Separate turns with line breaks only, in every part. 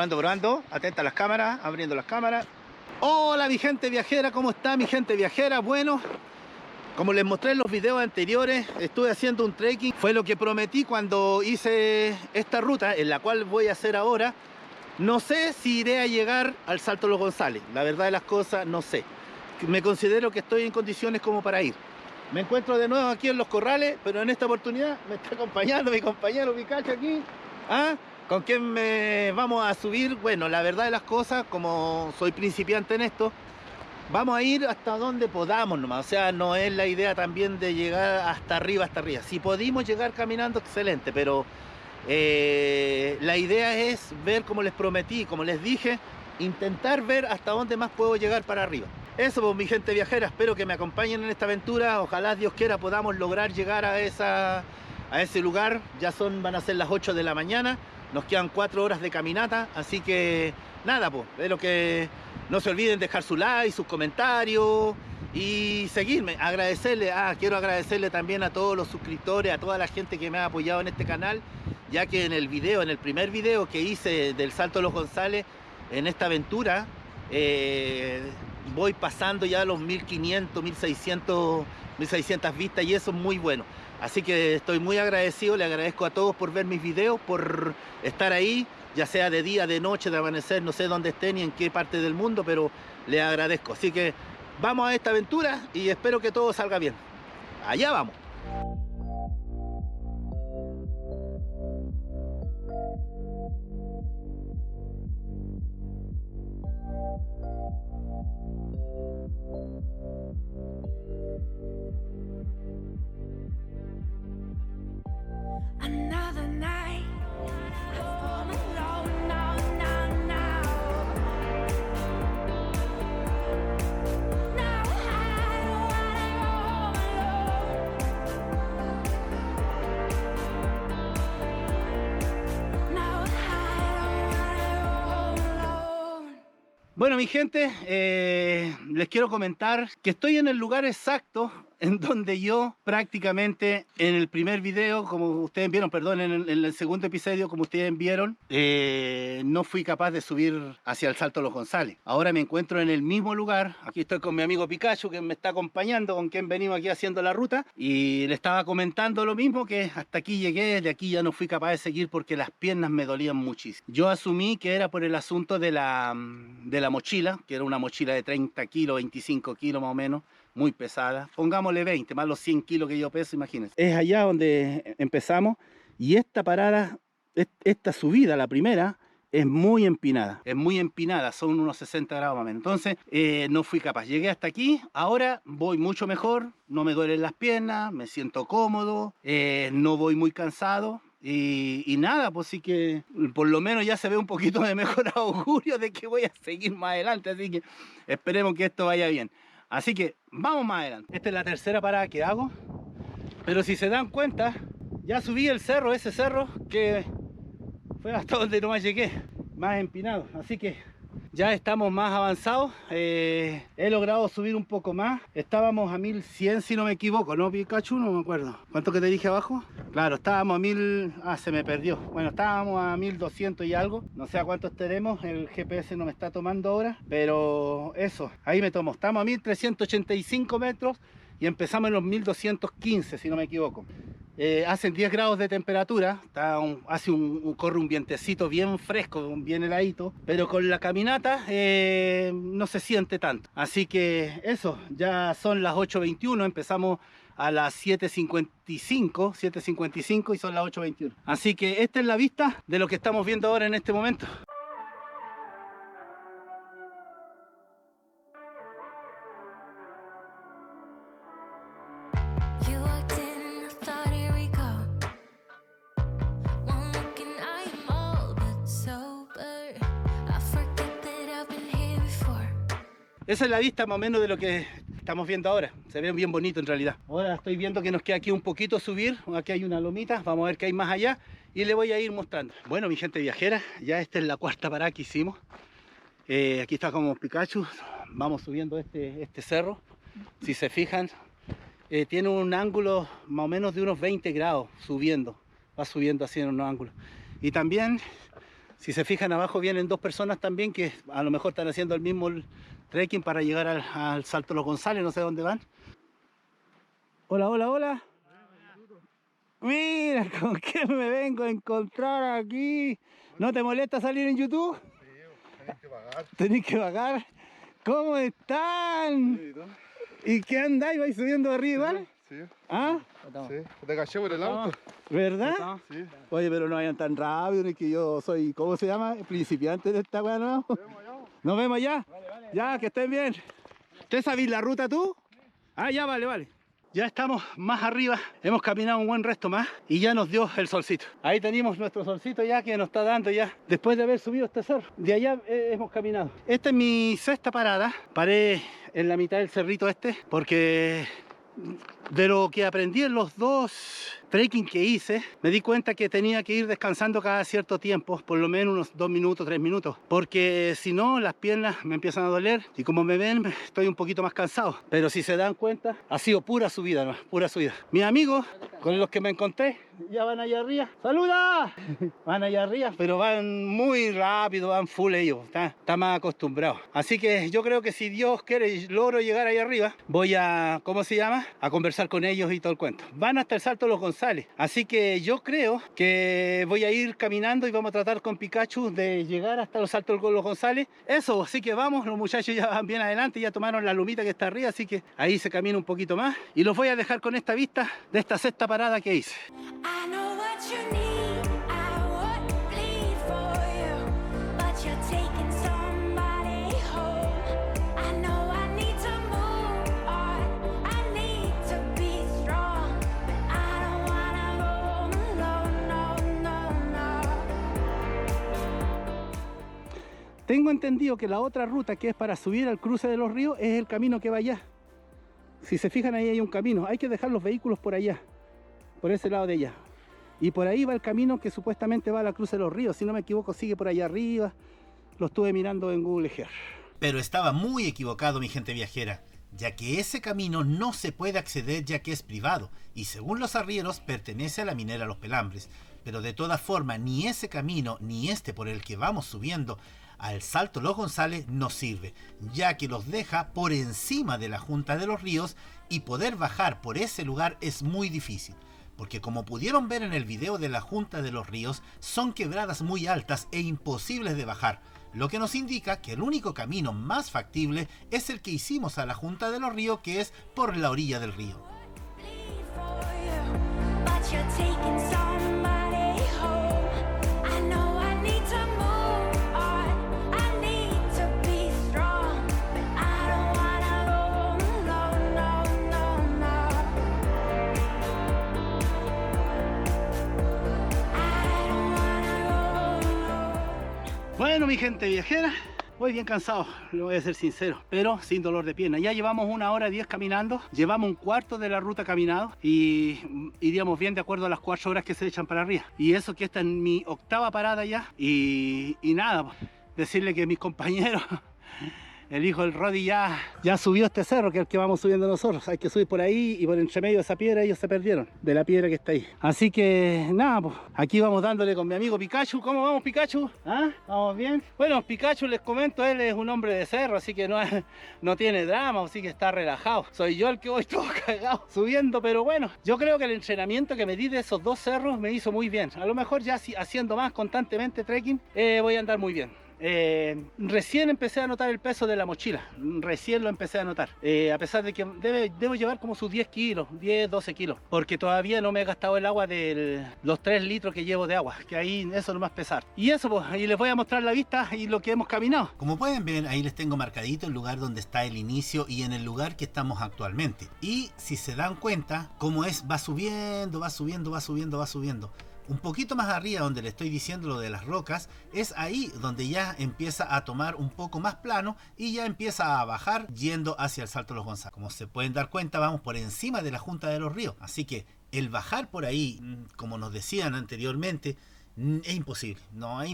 Probando. Atenta a las cámaras, abriendo las cámaras. Hola mi gente viajera, ¿cómo está mi gente viajera? Bueno, como les mostré en los videos anteriores, estuve haciendo un trekking. Fue lo que prometí cuando hice esta ruta, en la cual voy a hacer ahora. No sé si iré a llegar al Salto Los González. La verdad de las cosas, no sé. Me considero que estoy en condiciones como para ir. Me encuentro de nuevo aquí en Los Corrales, pero en esta oportunidad me está acompañando mi compañero Picacho aquí. ¿Con quién vamos a subir? Bueno, la verdad de las cosas, como soy principiante en esto, vamos a ir hasta donde podamos nomás. O sea, no es la idea también de llegar hasta arriba. Si podemos llegar caminando, excelente, pero la idea es ver, como les prometí, como les dije, intentar ver hasta dónde más puedo llegar para arriba. Eso, pues, mi gente viajera, espero que me acompañen en esta aventura. Ojalá Dios quiera podamos lograr llegar a ese lugar. Ya van a ser las 8 de la mañana. Nos quedan 4 horas de caminata, así que nada, pues, es lo que no se olviden dejar su like, sus comentarios y seguirme. Quiero agradecerle también a todos los suscriptores, a toda la gente que me ha apoyado en este canal, ya que en el primer video que hice del Salto de Los González, en esta aventura, voy pasando ya los 1500, 1600 vistas, y eso es muy bueno. Así que estoy muy agradecido, le agradezco a todos por ver mis videos, por estar ahí, ya sea de día, de noche, de amanecer, no sé dónde estén ni en qué parte del mundo, pero les agradezco. Así que vamos a esta aventura y espero que todo salga bien. Allá vamos.
Another night, I've fallen alone now. Now I don't wanna go alone. Now I don't wanna go alone.
Bueno, mi gente, les quiero comentar que estoy en el lugar exacto en donde yo prácticamente en el primer video, como ustedes vieron, perdón, en el segundo episodio, como ustedes vieron, no fui capaz de subir hacia el Salto Los González. Ahora me encuentro en el mismo lugar. Aquí estoy con mi amigo Picacho, que me está acompañando, con quien venimos aquí haciendo la ruta, y le estaba comentando lo mismo, que hasta aquí llegué, de aquí ya no fui capaz de seguir porque las piernas me dolían muchísimo. Yo asumí que era por el asunto de la mochila, que era una mochila de 30 kilos, 25 kilos más o menos, muy pesada, pongámosle 20, más los 100 kilos que yo peso, imagínense. Es allá donde empezamos, y esta parada, esta subida, la primera, es muy empinada, son unos 60 grados más o menos. Entonces no fui capaz, llegué hasta aquí, ahora voy mucho mejor, no me duelen las piernas, me siento cómodo, no voy muy cansado. Y nada, pues sí que por lo menos ya se ve un poquito de mejor augurio de que voy a seguir más adelante, así que esperemos que esto vaya bien. Así que vamos más adelante. Esta es la tercera parada que hago, pero si se dan cuenta, ya subí el cerro, ese cerro que fue hasta donde nomás llegué, más empinado. Así que Ya estamos más avanzados. He logrado subir un poco más. Estábamos a 1100 si no me equivoco, ¿no, Pikachu? No me acuerdo. ¿Cuánto que te dije abajo? Claro, estábamos a 1000... Ah, se me perdió. Bueno, estábamos a 1200 y algo. No sé a cuánto estaremos. El GPS no me está tomando ahora. Pero eso, ahí me tomo. Estamos a 1385 metros y empezamos en los 1215 si no me equivoco. Hacen 10 grados de temperatura, corre un vientecito bien fresco, bien heladito, pero con la caminata no se siente tanto. Así que eso, ya son las 8:21, empezamos a las 7:55 y son las 8:21. Así que esta es la vista de lo que estamos viendo ahora en este momento.
You walked in and I thought, here we go. One look and I am all but sober. I forget that I've been here before.
Esa es la vista más o menos de lo que estamos viendo ahora. Se ve bien bonito en realidad. Ahora estoy viendo que nos queda aquí un poquito subir. Aquí hay una lomita. Vamos a ver qué hay más allá. Y le voy a ir mostrando. Bueno, mi gente viajera, ya esta es la cuarta parada que hicimos. Aquí está como Pikachu. Vamos subiendo este cerro. Si se fijan, tiene un ángulo más o menos de unos 20 grados subiendo. Va subiendo así en unos ángulos. Y también, si se fijan abajo, vienen dos personas también que a lo mejor están haciendo el mismo trekking para llegar al Salto Los González, no sé dónde van. Hola, hola, hola. Mira, ¿con qué me vengo a encontrar aquí? ¿No te molesta salir en YouTube?
Tenés que pagar.
Tenéis que pagar. ¿Cómo están?
Sí, ¿no?
¿Y qué andáis? ¿Vais subiendo arriba igual?
Sí,
¿Ah?
sí. Te caché por el auto.
¿Verdad?
Sí.
Oye, pero no vayan tan rápido, ni que yo soy, ¿cómo se llama? Principiante de esta weá, ¿no? Nos vemos ya. Ya, que estén bien. ¿Usted sabés la ruta tú? Ah, ya, vale. Ya estamos más arriba, hemos caminado un buen resto más y ya nos dio el solcito. Ahí tenemos nuestro solcito ya que nos está dando ya, después de haber subido este cerro. De allá hemos caminado. Esta es mi sexta parada. Paré en la mitad del cerrito este porque de lo que aprendí en los dos trekking que hice, me di cuenta que tenía que ir descansando cada cierto tiempo, por lo menos unos 2 minutos, 3 minutos, porque si no las piernas me empiezan a doler y como me ven estoy un poquito más cansado. Pero si se dan cuenta, ha sido pura subida, ¿no? Pura subida. Mis amigos con los que me encontré ya van allá arriba. ¡Saluda! Van allá arriba, pero van muy rápido, van full ellos, está más acostumbrados. Así que yo creo que si Dios quiere y logro llegar ahí arriba, voy a, ¿cómo se llama? A conversar con ellos y todo el cuento. Van hasta el Salto Los González, así que yo creo que voy a ir caminando y vamos a tratar con Pikachu de llegar hasta los Saltos Los González. Eso, así que vamos, los muchachos ya van bien adelante, ya tomaron la lumita que está arriba, así que ahí se camina un poquito más y los voy a dejar con esta vista de esta sexta parada que hice.
I know what you need. I would bleed for you, but you're taking somebody home. I know I need to move on. I need to be strong, but I don't wanna go alone. No.
Tengo entendido que la otra ruta que es para subir al cruce de los ríos es el camino que va allá. Si se fijan, ahí hay un camino. Hay que dejar los vehículos por allá, por ese lado de allá. Y por ahí va el camino que supuestamente va a la cruce de los ríos. Si no me equivoco, sigue por allá arriba. Lo estuve mirando en Google Earth.
Pero estaba muy equivocado, mi gente viajera, ya que ese camino no se puede acceder ya que es privado y según los arrieros pertenece a la minera Los Pelambres. Pero de todas formas, ni ese camino ni este por el que vamos subiendo al Salto Los González nos sirve, ya que los deja por encima de la Junta de los Ríos y poder bajar por ese lugar es muy difícil. Porque como pudieron ver en el video de la Junta de los Ríos, son quebradas muy altas e imposibles de bajar, lo que nos indica que el único camino más factible es el que hicimos a la Junta de los Ríos, que es por la orilla del río.
Bleed for you, but you're taking somebody home. I know I need to move on. I need to be strong, but I don't wanna go alone. No. I don't wanna go alone.
Bueno, mi gente viajera, voy bien cansado, lo voy a ser sincero, pero sin dolor de pierna. Ya llevamos 1 hora 10 caminando, llevamos un cuarto de la ruta caminado y iríamos bien de acuerdo a las 4 horas que se echan para arriba. Y eso que esta es mi octava parada ya y nada, decirle que mis compañeros, el hijo del Rodi ya subió este cerro, que es el que vamos subiendo nosotros. Hay que subir por ahí y por entre medio de esa piedra ellos se perdieron, de la piedra que está ahí. Así que nada, pues aquí vamos dándole con mi amigo Pikachu. ¿Cómo vamos, Pikachu? ¿Ah? ¿Vamos bien? Bueno, Pikachu, les comento, él es un hombre de cerro, así que no tiene drama, así que está relajado. Soy yo el que voy todo cagado subiendo, pero bueno, yo creo que el entrenamiento que me di de esos 2 cerros me hizo muy bien. A lo mejor ya haciendo más constantemente trekking, voy a andar muy bien. Recién empecé a notar el peso de la mochila, recién lo empecé a notar, a pesar de que debo llevar como sus 10 kilos, 10, 12 kilos, porque todavía no me he gastado el agua de los 3 litros que llevo de agua, que ahí eso no más pesar. Y eso, pues, ahí les voy a mostrar la vista y lo que hemos caminado.
Como pueden ver, ahí les tengo marcadito el lugar donde está el inicio y en el lugar que estamos actualmente. Y si se dan cuenta, cómo es, va subiendo, va subiendo, va subiendo, va subiendo. Un poquito más arriba, donde le estoy diciendo lo de las rocas, es ahí donde ya empieza a tomar un poco más plano y ya empieza a bajar yendo hacia el Salto de los González. Como se pueden dar cuenta, vamos por encima de la Junta de los Ríos, así que el bajar por ahí, como nos decían anteriormente, es imposible, no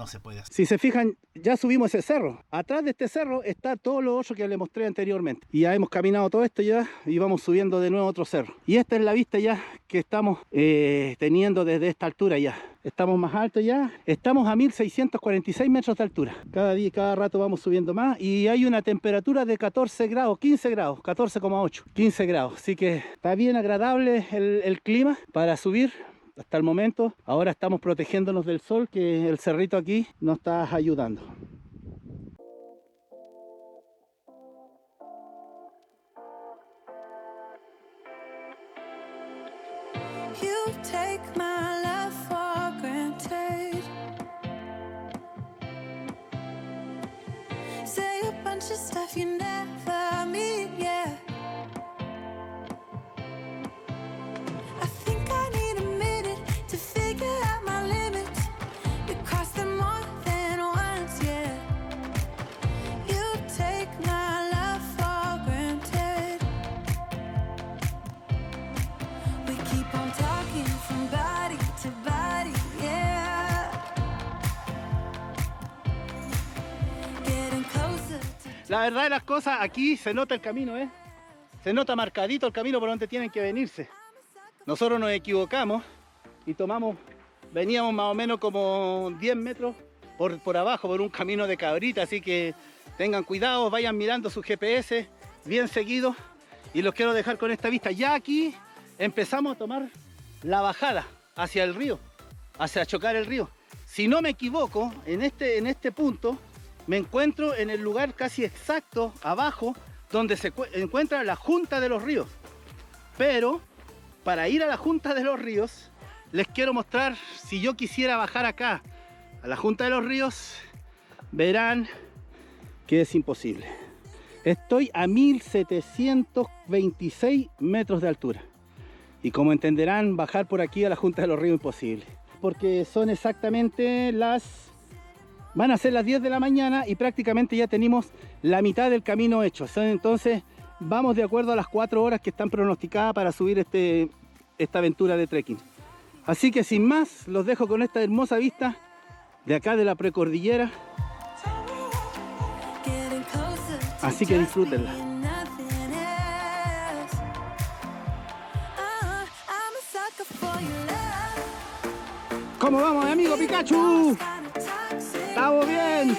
se puede hacer.
Si se fijan, ya subimos ese cerro. Atrás de este cerro está todo lo otro que les mostré anteriormente. Y ya hemos caminado todo esto ya y vamos subiendo de nuevo otro cerro. Y esta es la vista ya que estamos teniendo desde esta altura ya. Estamos más alto ya, estamos a 1646 metros de altura. Cada día, cada rato vamos subiendo más y hay una temperatura de 14 grados, 15 grados, 14,8, 15 grados. Así que está bien agradable el clima para subir. Hasta el momento, ahora estamos protegiéndonos del sol, que el cerrito aquí nos está ayudando.
You take my love for granted. Say a bunch of stuff you never mean, yeah. I think I need a minute to figure out my limits. You cross them more than once, yeah. You take my love for granted. We keep on talking from body to body, yeah. Getting closer to...
La verdad de las cosas, aquí se nota el camino, ¿eh? Se nota marcadito el camino por donde tienen que venirse. Nosotros nos equivocamos y veníamos más o menos como 10 metros por abajo, por un camino de cabrita, así que tengan cuidado, vayan mirando su GPS bien seguido y los quiero dejar con esta vista. Ya aquí empezamos a tomar la bajada hacia el río, hacia chocar el río. Si no me equivoco, en este punto me encuentro en el lugar casi exacto abajo donde se encuentra la Junta de los Ríos, pero para ir a la Junta de los Ríos, les quiero mostrar, si yo quisiera bajar acá, a la Junta de los Ríos, verán que es imposible. Estoy a 1726 metros de altura. Y como entenderán, bajar por aquí a la Junta de los Ríos es imposible. Porque son exactamente van a ser las 10 de la mañana y prácticamente ya tenemos la mitad del camino hecho. Entonces, vamos de acuerdo a las 4 horas que están pronosticadas para subir esta aventura de trekking. Así que sin más, los dejo con esta hermosa vista de acá de la precordillera. Así que disfrútenla. ¿Cómo vamos, amigo Pikachu? ¡Estamos bien!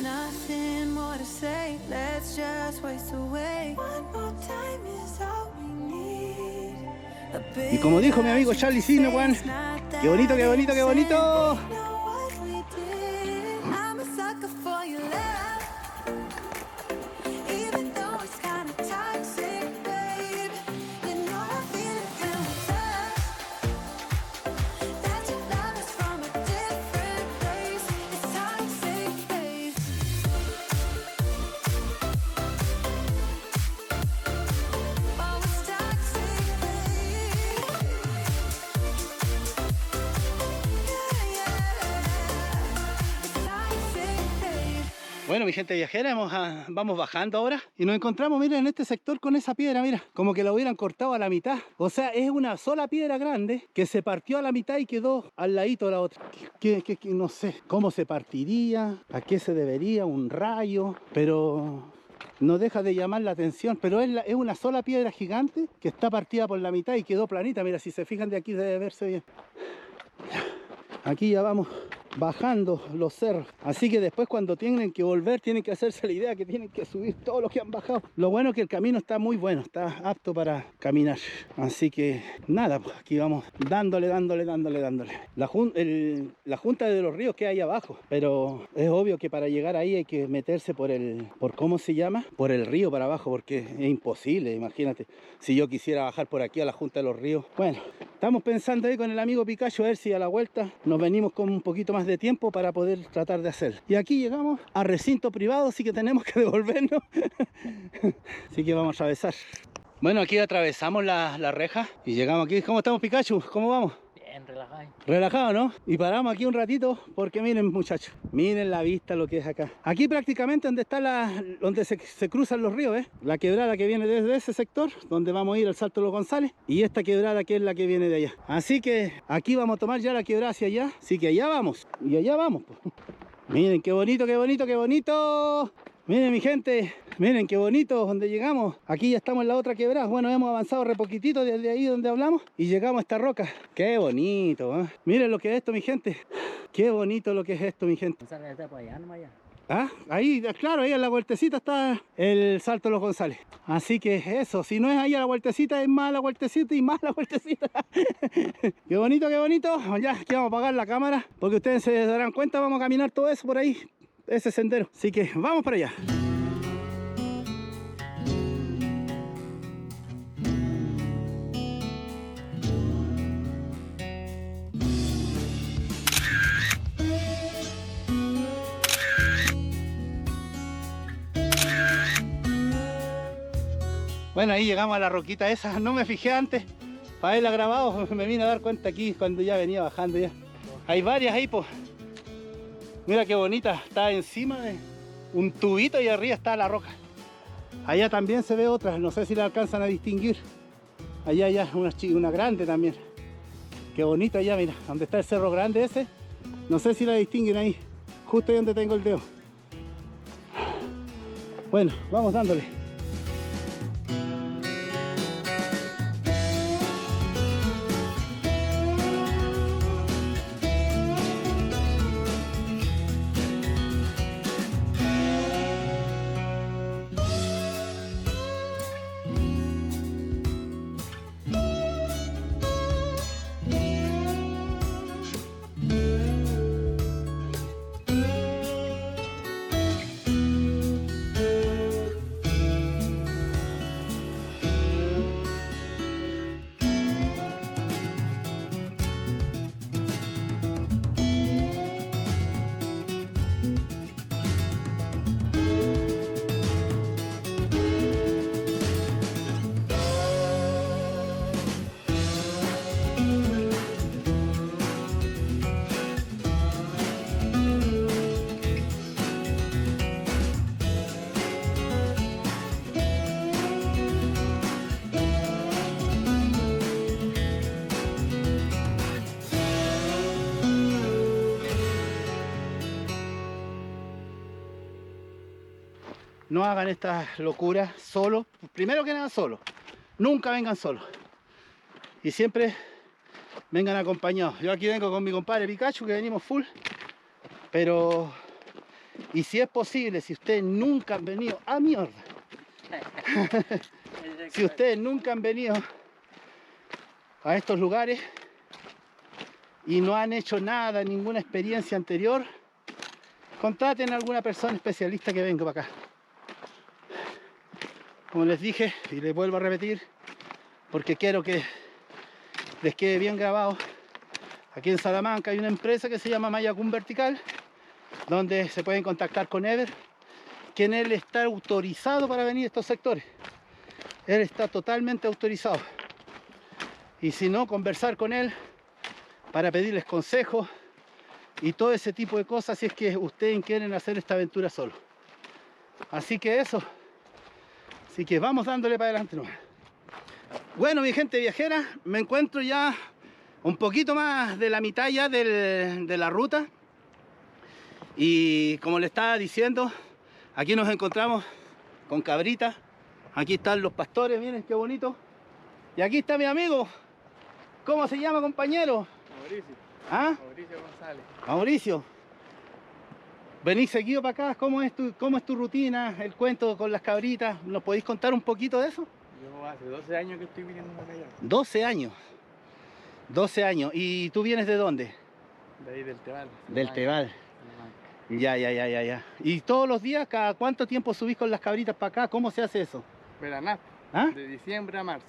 Nothing more to say, let's just waste away. One more time is all we need.
Y como dijo mi amigo Charlie Cinewan, ¡qué bonito, qué bonito, qué bonito! Bueno, mi gente viajera, vamos bajando ahora y nos encontramos, miren, en este sector con esa piedra, mira, como que la hubieran cortado a la mitad. O sea, es una sola piedra grande que se partió a la mitad y quedó al ladito de la otra. No sé cómo se partiría, a qué se debería, un rayo, pero no deja de llamar la atención. Pero es una sola piedra gigante que está partida por la mitad y quedó planita. Mira, si se fijan de aquí debe verse bien. Aquí ya vamos bajando los cerros, así que después cuando tienen que volver tienen que hacerse la idea que tienen que subir todo lo que han bajado. Lo bueno es que el camino está muy bueno, está apto para caminar, así que nada, pues aquí vamos dándole. La junta de los ríos que hay abajo, pero es obvio que para llegar ahí hay que meterse por ¿cómo se llama? Por el río para abajo, porque es imposible. Imagínate si yo quisiera bajar por aquí a la junta de los ríos. Bueno, estamos pensando ahí con el amigo Pikachu a ver si a la vuelta nos venimos con un poquito más de tiempo para poder tratar de hacerlo. Y aquí llegamos a recinto privado, así que tenemos que devolvernos. Así que vamos a atravesar. Bueno, aquí atravesamos la reja y llegamos aquí. ¿Cómo estamos, Pikachu? ¿Cómo vamos?
Bien, relajado.
Relajado, ¿no? Y paramos aquí un ratito porque miren, muchachos, miren la vista lo que es acá. Aquí prácticamente donde está donde se cruzan los ríos, ¿eh? La quebrada que viene desde ese sector, donde vamos a ir al Salto de los González, y esta quebrada que es la que viene de allá. Así que aquí vamos a tomar ya la quebrada hacia allá. Así que allá vamos. Y allá vamos, pues. Miren qué bonito, qué bonito, qué bonito. Miren, mi gente, miren qué bonito donde llegamos. Aquí ya estamos en la otra quebrada. Bueno, hemos avanzado re poquitito desde ahí donde hablamos y llegamos a esta roca. Qué bonito, ¿eh? Miren lo que es esto, mi gente. Qué bonito lo que es esto, mi gente. Ah, ahí, claro, ahí en la vueltecita está el Salto de los González. Así que eso, si no es ahí a la vueltecita, es más la vueltecita y más la vueltecita. Qué bonito, qué bonito. Ya, aquí vamos a apagar la cámara porque ustedes se darán cuenta, vamos a caminar todo eso por ahí, ese sendero. Así que vamos para allá. Bueno, ahí llegamos a la roquita esa, no me fijé antes para haberla grabado, me vine a dar cuenta aquí cuando ya venía bajando ya. Hay varias ahí, pues. Mira qué bonita, está encima de un tubito y arriba está la roca. Allá también se ve otra, no sé si la alcanzan a distinguir. Allá ya una grande también. Qué bonita allá, mira, donde está el cerro grande ese. No sé si la distinguen ahí, justo ahí donde tengo el dedo. Bueno, vamos dándole. No hagan estas locuras solos. Primero que nada solos. Nunca vengan solos. Y siempre vengan acompañados. Yo aquí vengo con mi compadre Pikachu, que venimos full. Pero, y si es posible, si ustedes nunca han venido a mierda. Si ustedes nunca han venido a estos lugares y no han hecho nada, ninguna experiencia anterior, contraten a alguna persona especialista que venga para acá. Como les dije, y les vuelvo a repetir, porque quiero que les quede bien grabado, aquí en Salamanca hay una empresa que se llama Mayacún Vertical, donde se pueden contactar con Ever, quien él está autorizado para venir a estos sectores. Él está totalmente autorizado. Y si no, conversar con él para pedirles consejos y todo ese tipo de cosas si es que ustedes quieren hacer esta aventura solo. Así que eso. Así que vamos dándole para adelante nomás. Bueno, mi gente viajera, me encuentro ya un poquito más de la mitad ya de la ruta. Y como le estaba diciendo, aquí nos encontramos con cabritas. Aquí están los pastores, miren qué bonito. Y aquí está mi amigo. ¿Cómo se llama, compañero?
Mauricio.
¿Ah?
Mauricio González.
Mauricio. Venís seguido para acá. ¿Cómo es tu rutina? El cuento con las cabritas. ¿Nos podéis contar un poquito de eso?
Yo hace 12 años que estoy viniendo para allá.
12 años. 12 años. ¿Y tú vienes de dónde?
De ahí del Tebal.
Del Tebal. Ya. ¿Y todos los días, cada cuánto tiempo subís con las cabritas para acá? ¿Cómo se hace eso?
Veranato.
¿Ah?
De diciembre a marzo.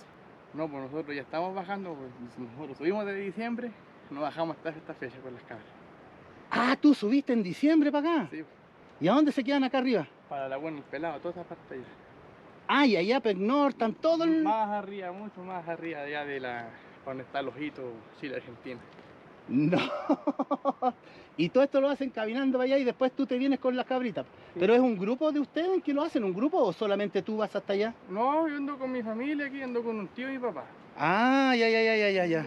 No, pues nosotros ya estamos bajando. Pues nosotros subimos de diciembre, no bajamos hasta esta fecha con las cabras.
Ah, tú subiste en diciembre para acá.
Sí,
¿Y a dónde se quedan acá arriba?
para la buena, el pelado, toda esa parte allá.
Ah, y allá, Pernor, están todo el...
Más arriba, mucho más arriba allá de la... donde está el ojito Chile-Argentina.
No. Y todo esto lo hacen caminando para allá y después tú te vienes con las cabritas.
Sí.
¿Pero es un grupo de ustedes que lo hacen? ¿Un grupo o solamente tú vas hasta allá?
No, yo ando con mi familia aquí, ando con un tío y mi papá.
Ah, ya.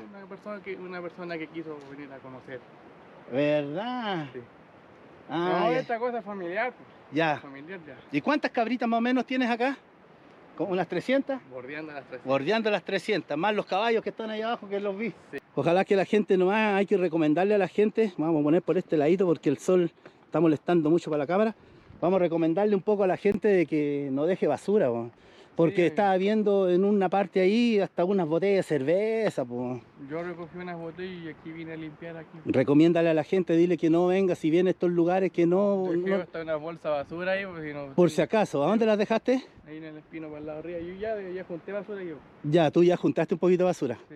Una persona que quiso venir a conocer.
¿Verdad?
Sí.
Ah,
No,
ya.
esta cosa es familiar, pues.
Ya.
Familiar ya.
¿Y cuántas cabritas más o menos tienes acá? ¿Como unas 300?
Bordeando las tres.
Bordeando las 300, más los caballos que están ahí abajo que los vi.
Sí.
Ojalá que la gente nomás, hay que recomendarle a la gente, vamos a poner por este ladito porque el sol está molestando mucho para la cámara. Vamos a recomendarle un poco a la gente de que no deje basura, po. Porque
Sí.
estaba viendo en una parte ahí hasta unas botellas de cerveza, po.
Yo recogí unas botellas y aquí vine a limpiar aquí.
Recomiéndale a la gente, dile que no venga, si viene a estos lugares que no,
Dejé
no-
hasta una bolsa de basura ahí, pues, si no,
por si acaso. ¿A dónde las dejaste?
ahí en el espino para el lado de arriba. Yo ya junté basura yo.
Ya, tú ya juntaste un poquito de basura.
Sí.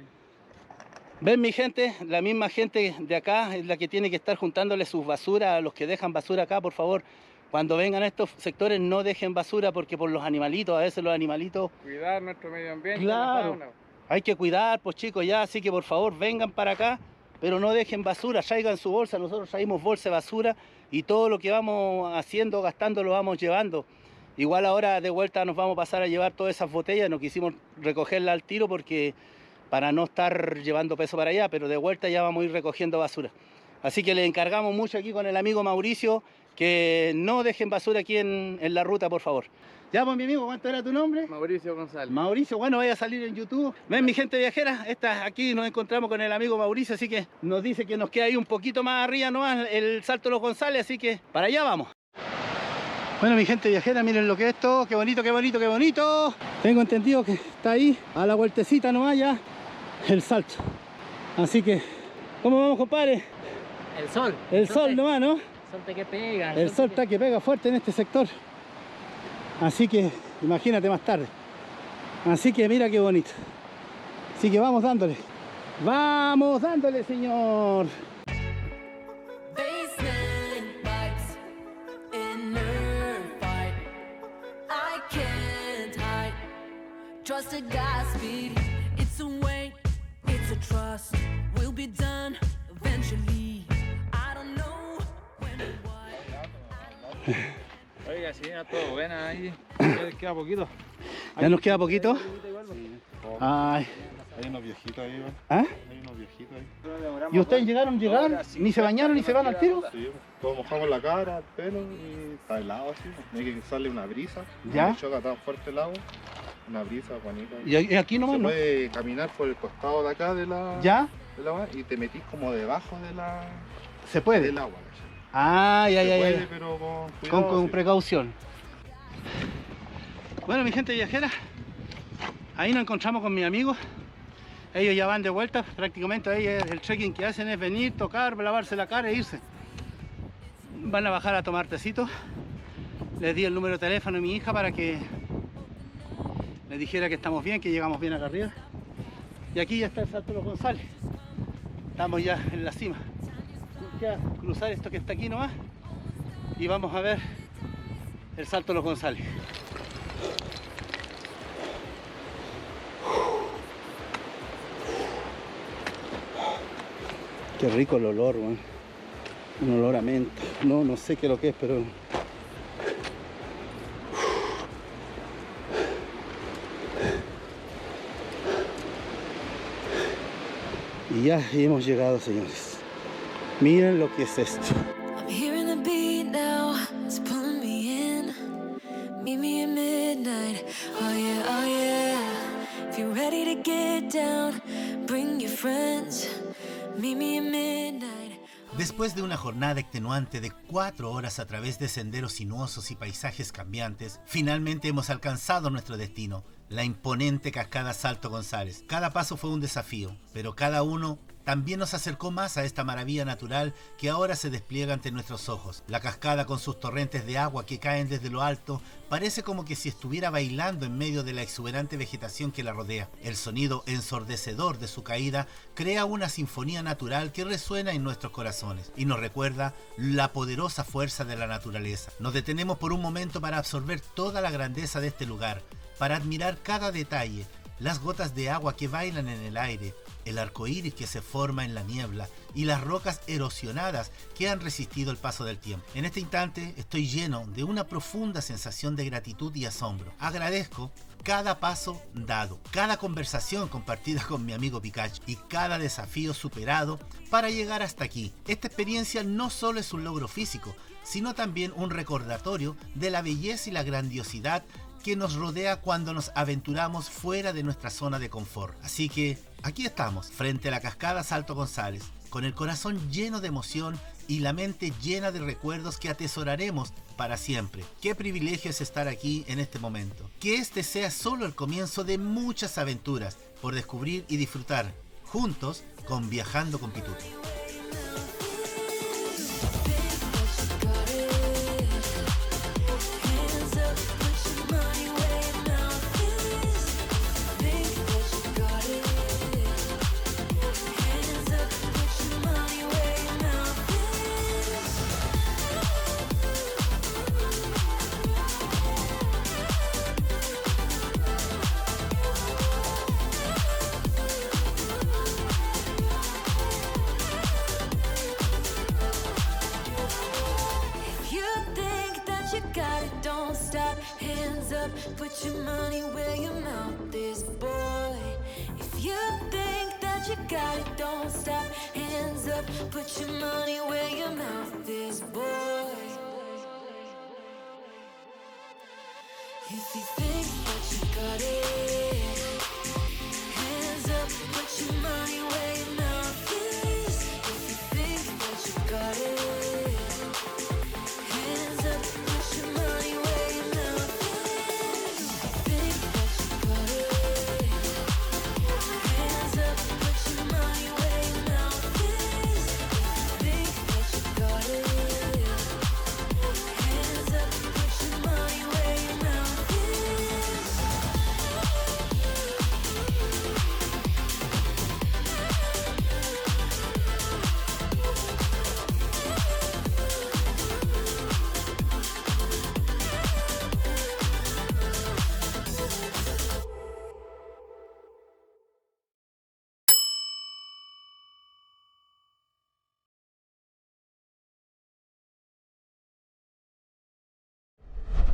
¿Ven, mi gente? La misma gente de acá es la que tiene que estar juntándole sus basuras a los que dejan basura acá, por favor. Cuando vengan a estos sectores no dejen basura porque por los animalitos, a veces los animalitos
Cuidar nuestro medio ambiente,
Claro.
la fauna.
hay que cuidar, pues chicos, ya, así que por favor vengan para acá, pero no dejen basura, traigan su bolsa, nosotros traímos bolsa de basura y todo lo que vamos haciendo, gastando, lo vamos llevando. Igual ahora de vuelta nos vamos a pasar a llevar todas esas botellas, no quisimos recogerlas al tiro porque para no estar llevando peso para allá, pero de vuelta ya vamos a ir recogiendo basura. Así que le encargamos mucho aquí con el amigo Mauricio que no dejen basura aquí en la ruta, por favor. Ya, pues mi amigo, ¿cuánto era tu nombre?
Mauricio González.
Mauricio, bueno, vaya a salir en YouTube. Ven, mi gente viajera, aquí nos encontramos con el amigo Mauricio, así que nos dice que nos queda ahí un poquito más arriba nomás el Salto de los González, así que para allá vamos. Bueno, mi gente viajera, miren lo que es esto, qué bonito, qué bonito, qué bonito. Tengo entendido que está ahí, a la vueltecita nomás ya, el salto. Así que, ¿cómo vamos, compadre?
El sol.
El sol nomás, ¿no?
El sol te que pega.
El sol está que pega fuerte en este sector. Así que imagínate más tarde. Así que mira qué bonito. Así que vamos dándole. Vamos dándole, señor.
Basement bites in nerve fight. I can't hide. Trust a Godspeed. It's a wait. It's a trust. We'll be done eventually. I don't know when or why.
Oiga, sí, ya todo buena ahí. Ya les queda poquito.
Ya nos queda poquito. Ay.
Hay unos viejitos ahí, ¿verdad?
¿Ah?
Hay unos viejitos ahí.
¿Y ustedes llegaron? ¿Ni se bañaron ni se van al tiro?
Sí, todos mojamos la cara, el pelo y está helado así. Hay que sale una brisa.
¿Ya?
No choca tan fuerte el agua. Una brisa, bonita.
Y aquí nomás,
Se
¿no?
puede caminar por el costado de acá de la...
¿Ya?
de la y te metís como debajo de la...
Se puede.
del agua. ¿cachai?
Ah, ya,
Se
ya,
puede,
ya.
pero con cuidado.
Con
sí.
precaución. Bueno, mi gente viajera, ahí nos encontramos con mis amigos. Ellos ya van de vuelta, prácticamente ahí el trekking que hacen es venir, tocar, lavarse la cara e irse. Van a bajar a tomar tecito. Les di el número de teléfono a mi hija para que les dijera que estamos bien, que llegamos bien acá arriba. Y aquí ya está el Salto de los González. Estamos ya en la cima. Nos queda cruzar esto que está aquí nomás y vamos a ver el Salto de los González. Qué rico el olor, man. Un olor a menta. No sé qué es lo que es, pero Y ya hemos llegado, señores. Miren lo que es esto.
I'm hearing the beat now, it's pulling me in. Meet me at midnight, oh yeah, oh yeah. If you're ready to get down, bring your friends. Meet me at midnight.
Después de una jornada extenuante de 4 horas a través de senderos sinuosos y paisajes cambiantes, finalmente hemos alcanzado nuestro destino, la imponente cascada Salto González. Cada paso fue un desafío, pero cada uno también nos acercó más a esta maravilla natural que ahora se despliega ante nuestros ojos. La cascada, con sus torrentes de agua que caen desde lo alto, parece como que si estuviera bailando en medio de la exuberante vegetación que la rodea. El sonido ensordecedor de su caída crea una sinfonía natural que resuena en nuestros corazones y nos recuerda la poderosa fuerza de la naturaleza. Nos detenemos por un momento para absorber toda la grandeza de este lugar, para admirar cada detalle, las gotas de agua que bailan en el aire, el arco iris que se forma en la niebla y las rocas erosionadas que han resistido el paso del tiempo. En este instante estoy lleno de una profunda sensación de gratitud y asombro. Agradezco cada paso dado, cada conversación compartida con mi amigo Pikachu y cada desafío superado para llegar hasta aquí. Esta experiencia no solo es un logro físico, sino también un recordatorio de la belleza y la grandiosidad que nos rodea cuando nos aventuramos fuera de nuestra zona de confort. Así que aquí estamos, frente a la cascada Salto González, con el corazón lleno de emoción y la mente llena de recuerdos que atesoraremos para siempre. Qué privilegio es estar aquí en este momento. Que este sea solo el comienzo de muchas aventuras por descubrir y disfrutar, juntos con Viajando con Pituto.
Put your money where your mouth is, boy. If you think that you got it, don't stop. Hands up, put your money where your mouth is, boy. If you think that you got it.